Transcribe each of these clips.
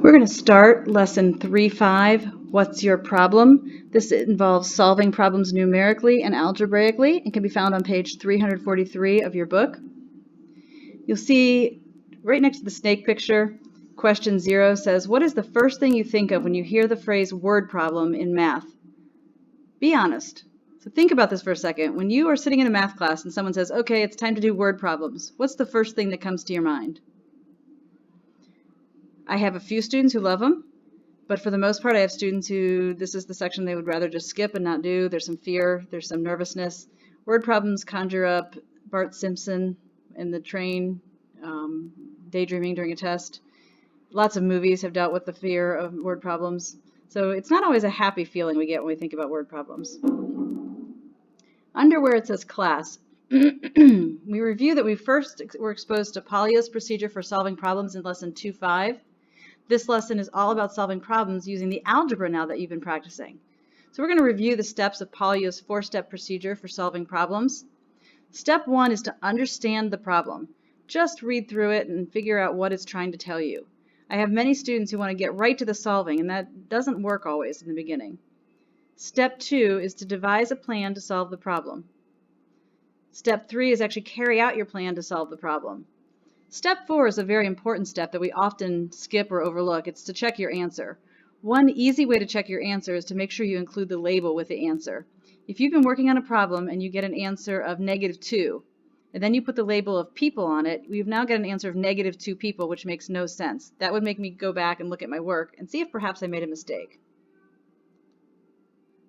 We're going to start lesson 3.5, What's Your Problem? This involves solving problems numerically and algebraically and can be found on page 343 of your book. You'll see right next to the snake picture, question 0 says, what is the first thing you think of when you hear the phrase word problem in math? Be honest. So think about this for a second. When you are sitting in a math class and someone says, okay, it's time to do word problems, what's the first thing that comes to your mind? I have a few students who love them, but for the most part I have students who this is the section they would rather just skip and not do. There's some fear, there's some nervousness. Word problems conjure up Bart Simpson in the train, daydreaming during a test. Lots of movies have dealt with the fear of word problems. So it's not always a happy feeling we get when we think about word problems. Under where it says class, we review that we first were exposed to Paulio's procedure for solving problems in lesson 2.5. This lesson is all about solving problems using the algebra now that you've been practicing. So we're going to review the steps of Paulio's 4-step procedure for solving problems. Step 1 is to understand the problem. Just read through it and figure out what it's trying to tell you. I have many students who want to get right to the solving, and that doesn't work always in the beginning. Step 2 is to devise a plan to solve the problem. Step 3 is actually carry out your plan to solve the problem. Step 4 is a very important step that we often skip or overlook. It's to check your answer. One easy way to check your answer is to make sure you include the label with the answer. If you've been working on a problem and you get an answer of -2, and then you put the label of people on it, we've now got an answer of -2 people, which makes no sense. That would make me go back and look at my work and see if perhaps I made a mistake.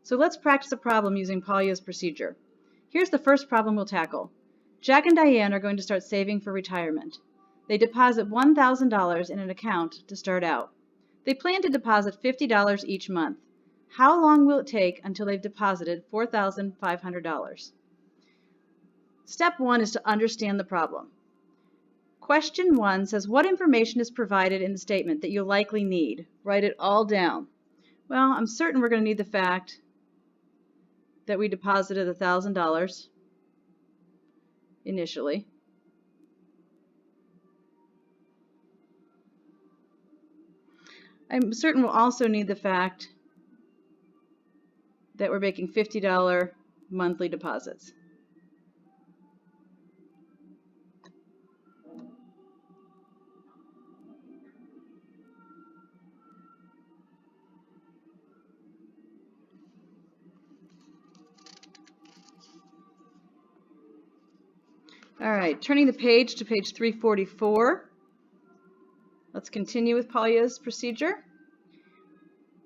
So let's practice a problem using Paulio's procedure. Here's the first problem we'll tackle. Jack and Diane are going to start saving for retirement. They deposit $1,000 in an account to start out. They plan to deposit $50 each month. How long will it take until they've deposited $4,500? Step 1 is to understand the problem. Question 1 says, what information is provided in the statement that you'll likely need? Write it all down. Well, I'm certain we're going to need the fact that we deposited $1,000 initially. I'm certain we'll also need the fact that we're making $50 monthly deposits. All right, turning the page to page 344. Let's continue with Paulio's procedure.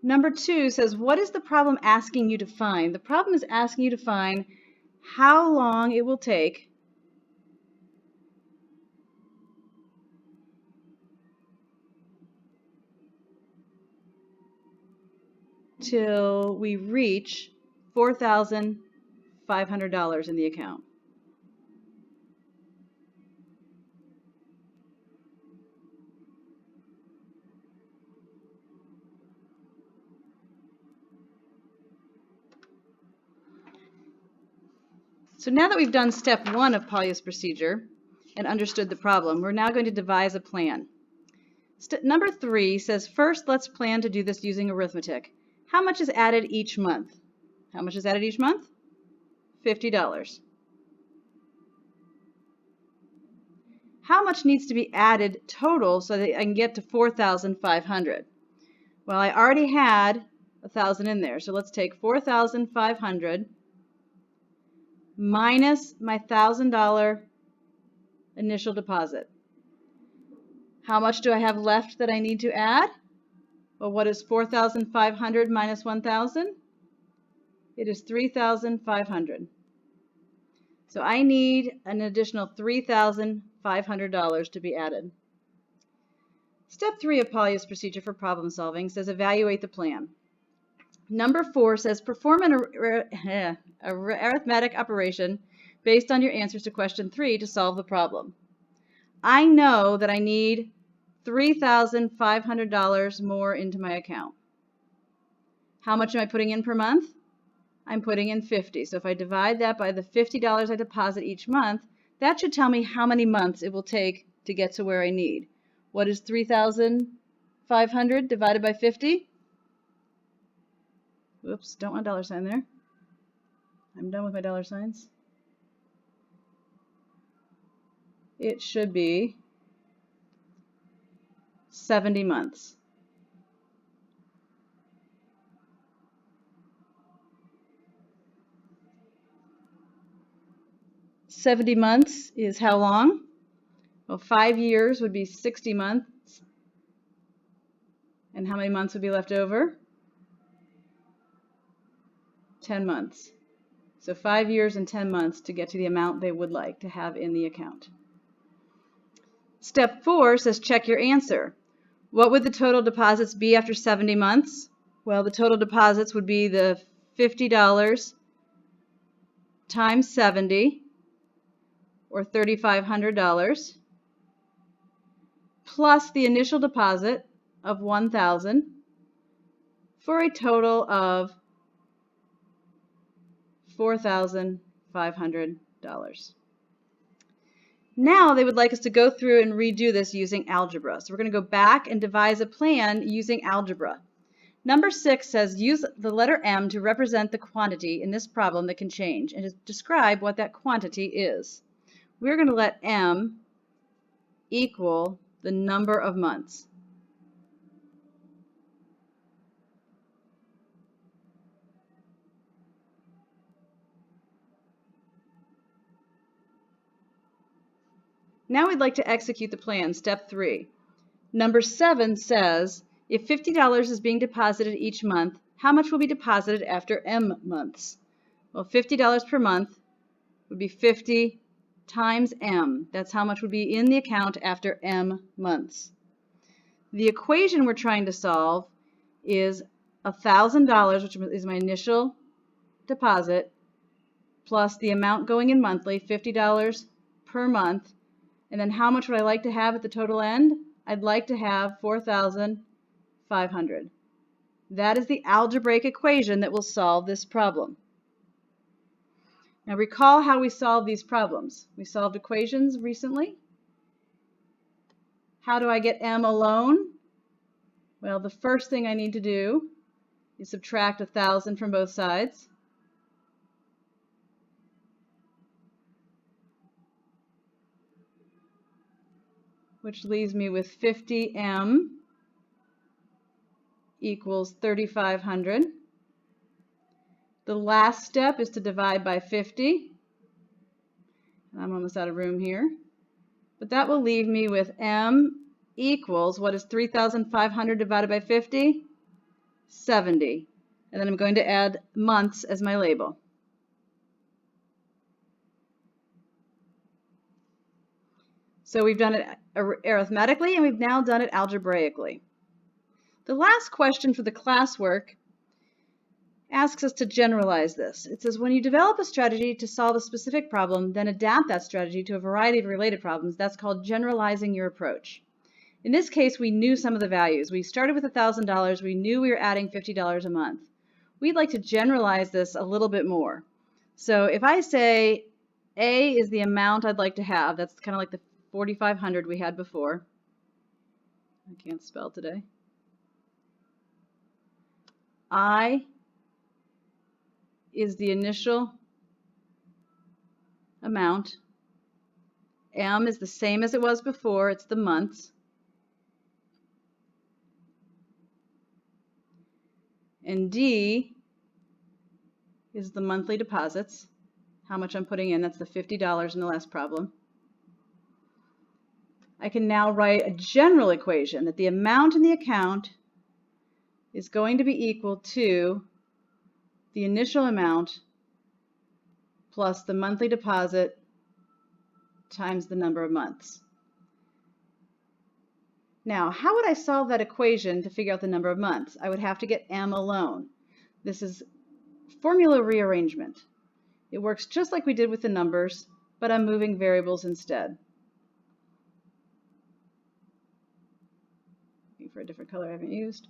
Number 2 says, what is the problem asking you to find? The problem is asking you to find how long it will take till we reach $4,500 in the account. So now that we've done step 1 of Paulio's procedure and understood the problem, we're now going to devise a plan. Number 3 says, first let's plan to do this using arithmetic. How much is added each month? How much is added each month? $50. How much needs to be added total so that I can get to 4,500? Well, I already had 1,000 in there, so let's take 4,500 minus my $1,000 initial deposit. How much do I have left that I need to add? Well, what is 4,500 minus 1,000? It is 3,500. So I need an additional $3,500 to be added. Step 3 of Paulio's procedure for problem solving says evaluate the plan. Number 4 says perform an arithmetic operation based on your answers to question 3 to solve the problem. I know that I need $3,500 more into my account. How much am I putting in per month? I'm putting in 50. So if I divide that by the $50 I deposit each month, that should tell me how many months it will take to get to where I need. What is 3,500 $3,500 divided by 50. Whoops, don't want a dollar sign there. I'm done with my dollar signs. It should be 70 months. $70 months is how long? Well, 5 years would be 60 months. And how many months would be left over? 10 months. So 5 years and 10 months to get to the amount they would like to have in the account. Step 4 says check your answer. What would the total deposits be after 70 months? Well, the total deposits would be the $50 times 70, or $3,500, plus the initial deposit of $1,000, for a total of $4,500. Now they would like us to go through and redo this using algebra. So we're going to go back and devise a plan using algebra. Number 6 says use the letter M to represent the quantity in this problem that can change and to describe what that quantity is. We're going to let M equal the number of months. Now we'd like to execute the plan, step 3. Number 7 says, if $50 is being deposited each month, how much will be deposited after M months? Well, $50 per month would be 50 times M. That's how much would be in the account after M months. The equation we're trying to solve is $1,000, which is my initial deposit, plus the amount going in monthly, $50 per month. And then how much would I like to have at the total end? I'd like to have $4,500. That is the algebraic equation that will solve this problem. Now recall how we solved these problems. We solved equations recently. How do I get M alone? Well, the first thing I need to do is subtract 1,000 from both sides. Which leaves me with 50M equals 3,500. The last step is to divide by 50. I'm almost out of room here. But that will leave me with M equals, what is 3,500 divided by 50? 70. And then I'm going to add months as my label. So we've done it arithmetically, and we've now done it algebraically. The last question for the classwork asks us to generalize this. It says, when you develop a strategy to solve a specific problem, then adapt that strategy to a variety of related problems. That's called generalizing your approach. In this case, we knew some of the values. We started with $1,000. We knew we were adding $50 a month. We'd like to generalize this a little bit more. So if I say A is the amount I'd like to have, that's kind of like the 4,500 we had before. I can't spell today. I is the initial amount. M is the same as it was before. It's the months. And D is the monthly deposits. How much I'm putting in. That's the $50 in the last problem. I can now write a general equation that the amount in the account is going to be equal to the initial amount plus the monthly deposit times the number of months. Now, how would I solve that equation to figure out the number of months? I would have to get M alone. This is formula rearrangement. It works just like we did with the numbers, but I'm moving variables instead. For a different color I haven't used.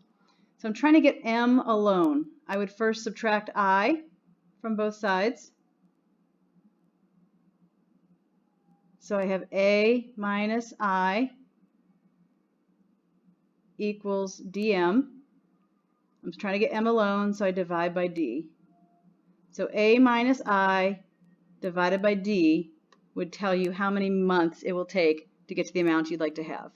So I'm trying to get M alone. I would first subtract I from both sides. So I have A minus I equals dm. I'm trying to get m alone, so I divide by d. So a minus I divided by d would tell you how many months it will take to get to the amount you'd like to have.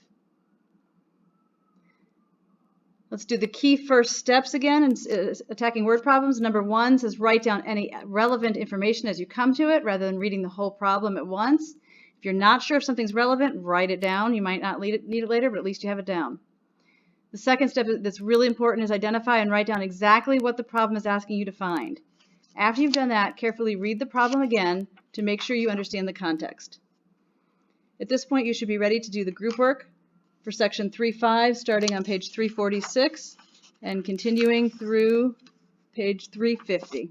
Let's do the key first steps again in attacking word problems. Number 1 says write down any relevant information as you come to it rather than reading the whole problem at once. If you're not sure if something's relevant, write it down. You might not need it later, but at least you have it down. The second step that's really important is identify and write down exactly what the problem is asking you to find. After you've done that, carefully read the problem again to make sure you understand the context. At this point, you should be ready to do the group work for section 3.5, starting on page 346 and continuing through page 350.